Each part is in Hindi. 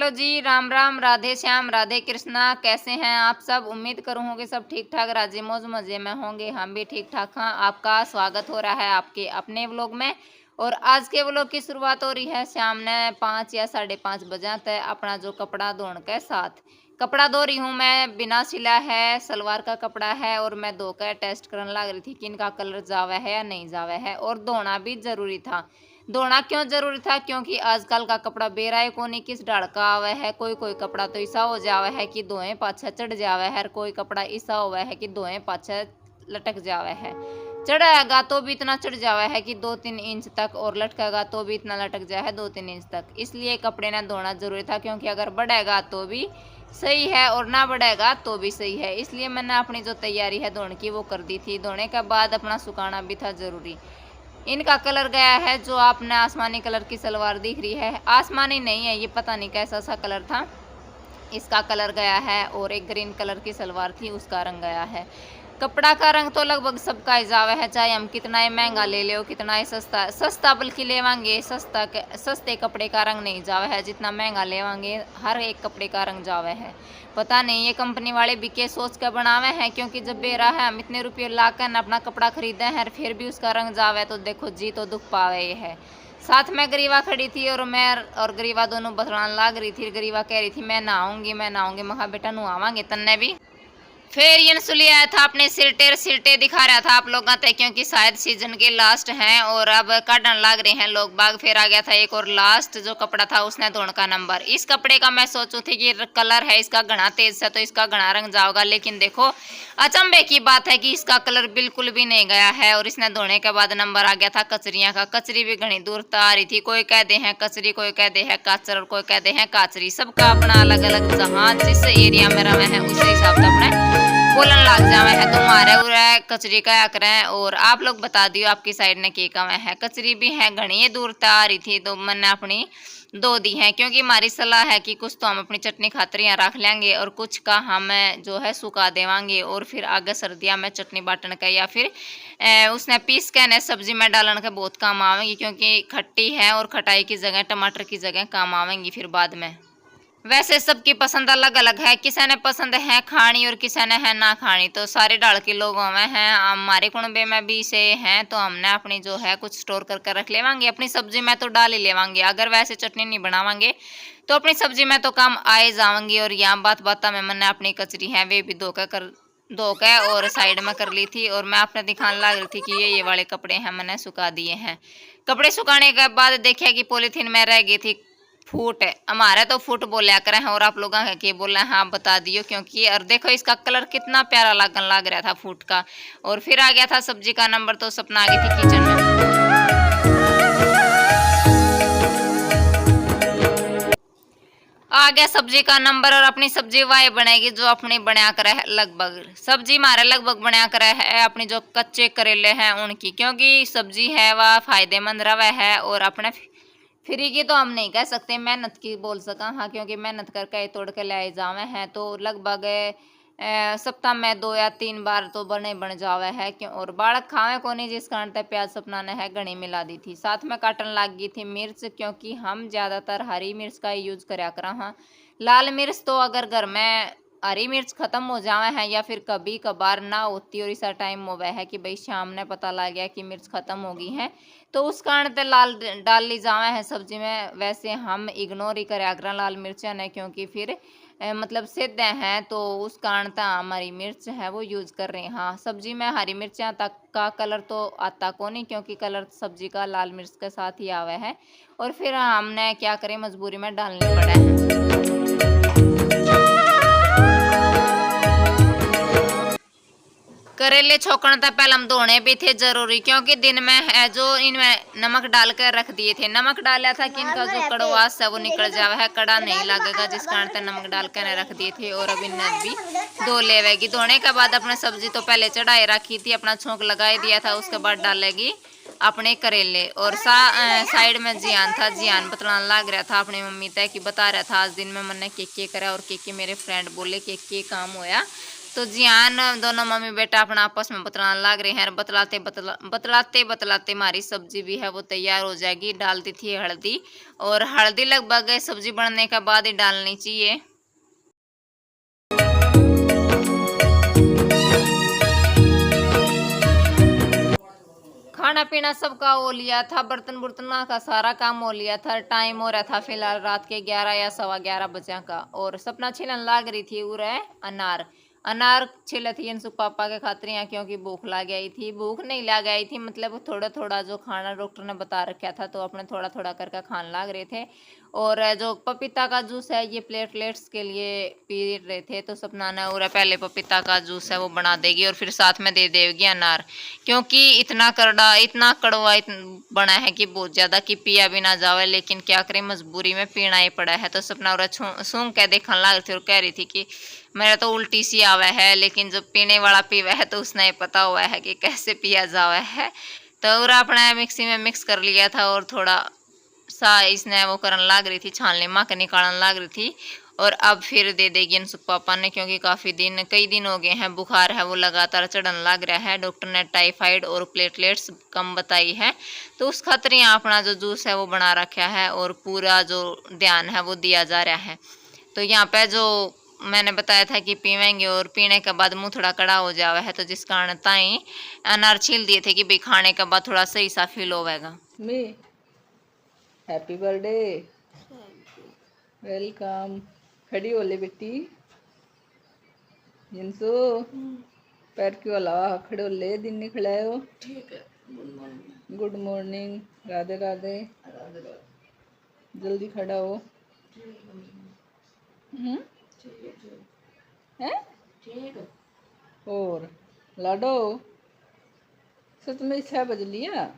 हेलो जी, राम राम, राधे श्याम, राधे कृष्णा। कैसे हैं आप सब? उम्मीद करूँ होंगे सब ठीक ठाक, राजी मौज मजे में होंगे। हम भी ठीक ठाक हैं। आपका स्वागत हो रहा है आपके अपने व्लॉग में। और आज के व्लॉग की शुरुआत हो रही है शाम ने 5 या 5:30 बजे तक अपना जो कपड़ा धोने के साथ। कपड़ा धो रही हूँ मैं, बिना सिला है, सलवार का कपड़ा है और मैं धो कर टेस्ट करने लग रही थी कि इनका कलर जावा है या नहीं जावा है। और धोना भी जरूरी था। धोना क्यों जरूरी था? क्योंकि आजकल का कपड़ा बेराए कोनी किस डाल का आवा है। कोई कोई कपड़ा तो ऐसा हो जावा है कि धोए पाछा चढ़ जावा है, कोई कपड़ा ऐसा हुआ है कि धोए पाछा लटक जावा है। चढ़ाएगा तो भी इतना चढ़ जावा है कि 2-3 इंच तक, और लटकेगा तो भी इतना लटक जाए है 2-3 इंच तक। इसलिए कपड़े ने धोना जरूरी था, क्योंकि अगर बढ़ेगा तो भी सही है और ना बढ़ेगा तो भी सही है। इसलिए मैंने अपनी जो तैयारी है धोने की वो कर दी थी। धोने के बाद अपना सुखाना भी था जरूरी। इनका कलर गया है, जो आपने आसमानी कलर की सलवार दिख रही है, आसमानी नहीं है ये, पता नहीं कैसा सा कलर था, इसका कलर गया है। और एक ग्रीन कलर की सलवार थी, उसका रंग गया है। कपड़ा का रंग तो लगभग सबका ही जावा है, चाहे हम कितना ही महंगा ले ले, कितना ही सस्ता सस्ता बल्कि लेवांगे, सस्ते कपड़े का रंग नहीं जावा है। जितना महंगा लेवांगे हर एक कपड़े का रंग जावा है। पता नहीं ये कंपनी वाले भी के सोच कर बनावे हैं, क्योंकि जब बेरा है हम इतने रुपये ला कर अपना कपड़ा खरीदे हैं, फिर भी उसका रंग जावे तो देखो जी तो दुख पावे ये है। साथ में गरीवा खड़ी थी और मैं और गरीवा दोनों बतलाने लग रही थी। गरीवा कह रही थी मैं नहाऊंगी मैं नहाऊंगी। मैं कहा बेटा नुआवांगे तन्ने भी। फिर ये सुली आया था अपने सिरटे दिखा रहा था आप लोगों तक, क्योंकि शायद सीजन के लास्ट हैं और अब काटन लग रहे हैं लोग बाग। फिर आ गया था एक और लास्ट जो कपड़ा था, उसने धोने का नंबर। इस कपड़े का मैं सोचू थी कि कलर है इसका घना तेज से तो इसका घना रंग जाओगा, लेकिन देखो अचंभे की बात है कि इसका कलर बिल्कुल भी नहीं गया है। और इसने धोने के बाद नंबर आ गया था कचरियां का। कचरी भी घनी दूर तक आ रही थी। कोई कहते हैं कचरी, कोई कहते हैं काचर और कोई कहते हैं काचरी। सबका अपना अलग अलग, जहाँ जिस एरिया में रहे हैं उस हिसाब से अपने बोलन लग जावे है। तो मारे उरे कचरी का करें। और आप लोग बता दियो आपकी साइड ने के कवे है। कचरी भी है घनी दूर तक आ रही थी, तो मैंने अपनी दो दी है, क्योंकि हमारी सलाह है कि कुछ तो हम अपनी चटनी खातर यहाँ रख लेंगे और कुछ का हम जो है सुखा देवांगे। और फिर आगे सर्दियाँ में चटनी बाटन का या फिर उसने पीस के न सब्जी में डालन के बहुत काम आवेंगी, क्योंकि खट्टी है और खटाई की जगह टमाटर की जगह काम आवेंगी फिर बाद में। वैसे सबकी पसंद अलग अलग है, किसी ने पसंद है खानी और किसी ने है ना खानी। तो सारे डाल के लोग हमें हैं, हमारे कुनबे में भी से हैं, तो हमने अपनी जो है कुछ स्टोर करके रख लेवांगे। अपनी सब्जी में तो डाल ही लेवांगे। अगर वैसे चटनी नहीं बनावांगे तो अपनी सब्जी में तो काम आए जावांगी। और यहाँ बात बात में मैंने अपनी कचरी है वे भी धो के और साइड में कर ली थी। और मैं अपने दिखाने लग रही थी कि ये वाले कपड़े हैं मैंने सुखा दिए हैं। कपड़े सुखाने के बाद देखिए कि पॉलीथीन में रह गई थी फूट। हमारे तो फूट बोलिया करें हैं और आप लोग के बोले हैं आप बता दियो, क्योंकि और देखो इसका कलर कितना प्यारा लगन लग रहा था फूट का। और फिर आ गया था सब्जी का नंबर, तो सपना आ गई थी किचन में। आ गया सब्जी का नंबर और अपनी सब्जी वाई बनेगी जो अपनी बनाया करे है। लगभग सब्जी हमारे लगभग बनाया करे है अपनी जो कच्चे करेले हैं उनकी, क्योंकि सब्जी है वह फायदेमंद रवा है। और अपने फ्री की तो हम नहीं कह सकते, मेहनत की बोल सका हाँ, क्योंकि मेहनत करके तोड़ के ले जावे हैं। तो लगभग सप्ताह में 2 या 3 बार तो बने बन जावे है। क्यों और बालक खावे को नहीं, जिस कारण ते प्याज सपना ने है घनी मिला दी थी। साथ में काटन लग गई थी मिर्च, क्योंकि हम ज्यादातर हरी मिर्च का ही यूज करया करा हाँ। लाल मिर्च तो अगर घर में हरी मिर्च खत्म हो जावे हैं या फिर कभी कभार ना होती और ऐसा टाइम हो है कि भाई शाम ने पता लग गया कि मिर्च खत्म हो गई है, तो उस कारण ते लाल डाल ली जावे हैं सब्जी में। वैसे हम इग्नोर ही करे अगर लाल मिर्चा ने, क्योंकि फिर मतलब सिद्ध हैं, तो उस कारण तक हमारी मिर्च है वो यूज कर रहे हैं। हाँ सब्जी में हरी मिर्चा तक का कलर तो आता को नहीं, क्योंकि कलर सब्जी का लाल मिर्च के साथ ही आवे है। और फिर हमने क्या करें मजबूरी में डालने पड़ा है। करेले छोकने तक पहले हम धोने भी थे जरूरी, क्योंकि दिन में है जो इनमें नमक डाल कर रख दिए थे। नमक डाला था कि इनका जो कड़वास है वो निकल जावा है, कड़ा नहीं लगेगा, जिस कारण से नमक डाल कर रख दिए थे। और अब इन्हें भी धो लेवेगी। धोने के बाद अपने सब्जी तो पहले चढ़ाई रखी थी, अपना छोंक लगाई दिया था, उसके बाद डालेगी अपने करेले। और साइड में जियान था, जियान बतलाने लग रहा था अपनी मम्मी तय कि बता रहा था आज दिन में मैंने के करा और के मेरे फ्रेंड बोले के काम होया। तो जी हाँ, दोनों मम्मी बेटा अपना आपस में बतलाने लग रहे हैं। बतलाते हमारी सब्जी भी है वो तैयार हो जाएगी। डाल दी थी हल्दी, और हल्दी लगभग सब्जी बनने के बाद ही डालनी चाहिए। खाना पीना सबका हो लिया था, बर्तन बुर्तन का सारा काम हो लिया था। टाइम हो रहा था फिलहाल रात के 11 या सवा 11 बजे का। और सपना छिलन लाग रही थी उरे अनार अनार छिल थी इनसु पापा के खातिर, क्योंकि भूख लग गई थी। भूख नहीं लग गई थी, मतलब थोड़ा थोड़ा जो खाना डॉक्टर ने बता रखा था, तो अपने थोड़ा थोड़ा करके खाने लग रहे थे। और जो पपीता का जूस है ये प्लेटलेट्स के लिए पी रहे थे। तो सपना ने उरा पहले पपीता का जूस है वो बना देगी और फिर साथ में दे देगी अनार, क्योंकि इतना कड़वा बना है कि बहुत ज्यादा कि पिया भी ना जावे, लेकिन क्या करें मजबूरी में पीना ही पड़ा है। तो सपना उरा सूंघ के देखने लग रही थी और कह रही थी कि मेरा तो उल्टी सी आवा है, लेकिन जब पीने वाला पीवा है तो उसने पता हुआ है कि कैसे पिया जावा है। तो उरा अपना मिक्सी में मिक्स कर लिया था और थोड़ा सा इसने वो करने लग रही थी, छानने माँ के निकालने लग रही थी। और अब फिर दे देगी अनसुख पापा ने, क्योंकि कई दिन हो गए हैं, बुखार है वो लगातार चढ़ने लग रहा है। डॉक्टर ने टाइफाइड और प्लेटलेट्स कम बताई है, तो उस खातिर यहाँ अपना जो जूस है वो बना रखा है और पूरा जो ध्यान है वो दिया जा रहा है। तो यहाँ पे जो मैंने बताया था कि पीवेंगे और पीने के बाद मुंह थोड़ा कड़ा हो जावा है, तो जिस कारण ताई अनार छील दिए थे कि भाई खाने के बाद थोड़ा सही सा फील होगा। Happy birthday, welcome. खड़ी हो ले बेटी जिनसु, पैर क्यों हलावा, खड़े हो ले, दिन नहीं खिलाए हो। ठीक है, गुड मॉर्निंग, राधे राधे। जल्दी खड़ा हो। हैं? और लाडो सच में 6 बज लिया।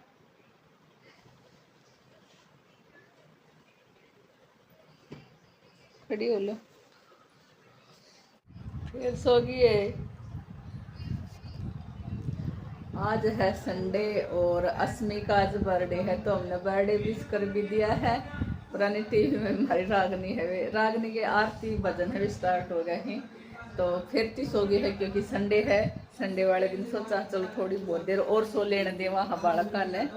खड़ी हो लो, फिर सो गई है। आज है संडे और अस्मी का आज बर्थडे है, तो हमने बर्थडे विश कर भी दिया है। पुरानी टीवी में हमारी रागनी है, वे रागनी के आरती भजन है स्टार्ट हो गए हैं। तो फिर ती सो गई है क्योंकि संडे है। संडे वाले दिन सोचा चलो थोड़ी बहुत देर और सो लेने दे, वहाँ बालक का है।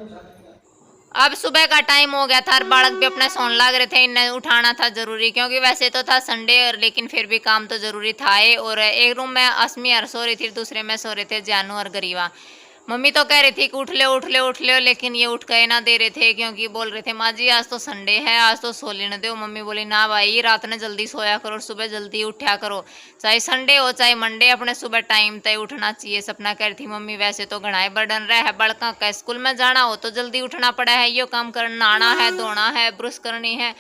अब सुबह का टाइम हो गया था और बालक भी अपना सोने लग रहे थे। इन्हें उठाना था जरूरी, क्योंकि वैसे तो था संडे और लेकिन फिर भी काम तो जरूरी था ही। और एक रूम में अस्मी और सो रही थी, दूसरे में सो रहे थे जानू और गरीबा। मम्मी तो कह रही थी कि उठ ले, लेकिन ये उठ के ना दे रहे थे, क्योंकि बोल रहे थे माँ जी आज तो संडे है, आज तो सो लेने दो। मम्मी बोली ना भाई, रात में जल्दी सोया करो और सुबह जल्दी उठा करो, चाहे संडे हो चाहे मंडे, अपने सुबह टाइम तय उठना चाहिए। सपना कह रही थी मम्मी वैसे तो घना बर्डन रहा है, बड़का का स्कूल में जाना हो तो जल्दी उठना पड़ा है, यो काम करना, नहाना है, धोना है, ब्रश करनी है,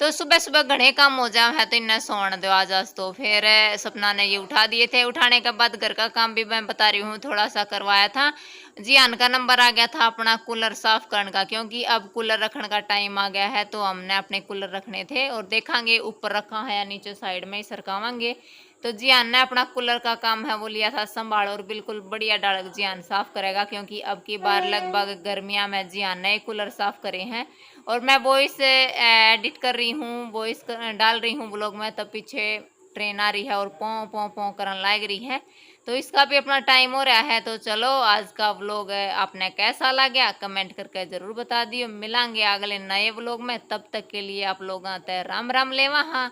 तो सुबह सुबह घने काम हो जाए है, तो इन्हें सोने दो आज तो। फिर सपना ने ये उठा दिए थे। उठाने के बाद घर का काम भी मैं बता रही हूँ थोड़ा सा करवाया था। जियान का नंबर आ गया था अपना कूलर साफ करने का, क्योंकि अब कूलर रखने का टाइम आ गया है, तो हमने अपने कूलर रखने थे और देखेंगे ऊपर रखा है या नीचे साइड में ही सरकावांगे। तो जियान ने अपना कूलर का काम है वो लिया था संभाल, और बिल्कुल बढ़िया डाल जियान साफ करेगा, क्योंकि अब की बार लगभग गर्मियां में जियान ने कूलर साफ करे हैं। और मैं वॉइस एडिट कर रही हूँ, वॉइस डाल रही हूँ ब्लॉग में, तब पीछे ट्रेन आ रही है और पों पों पों करने लग रही है, तो इसका भी अपना टाइम हो रहा है। तो चलो आज का व्लॉग आपने कैसा लगा कमेंट करके जरूर बता दियो। मिलांगे अगले नए व्लॉग में, तब तक के लिए आप लोग आते राम राम ले वहाँ।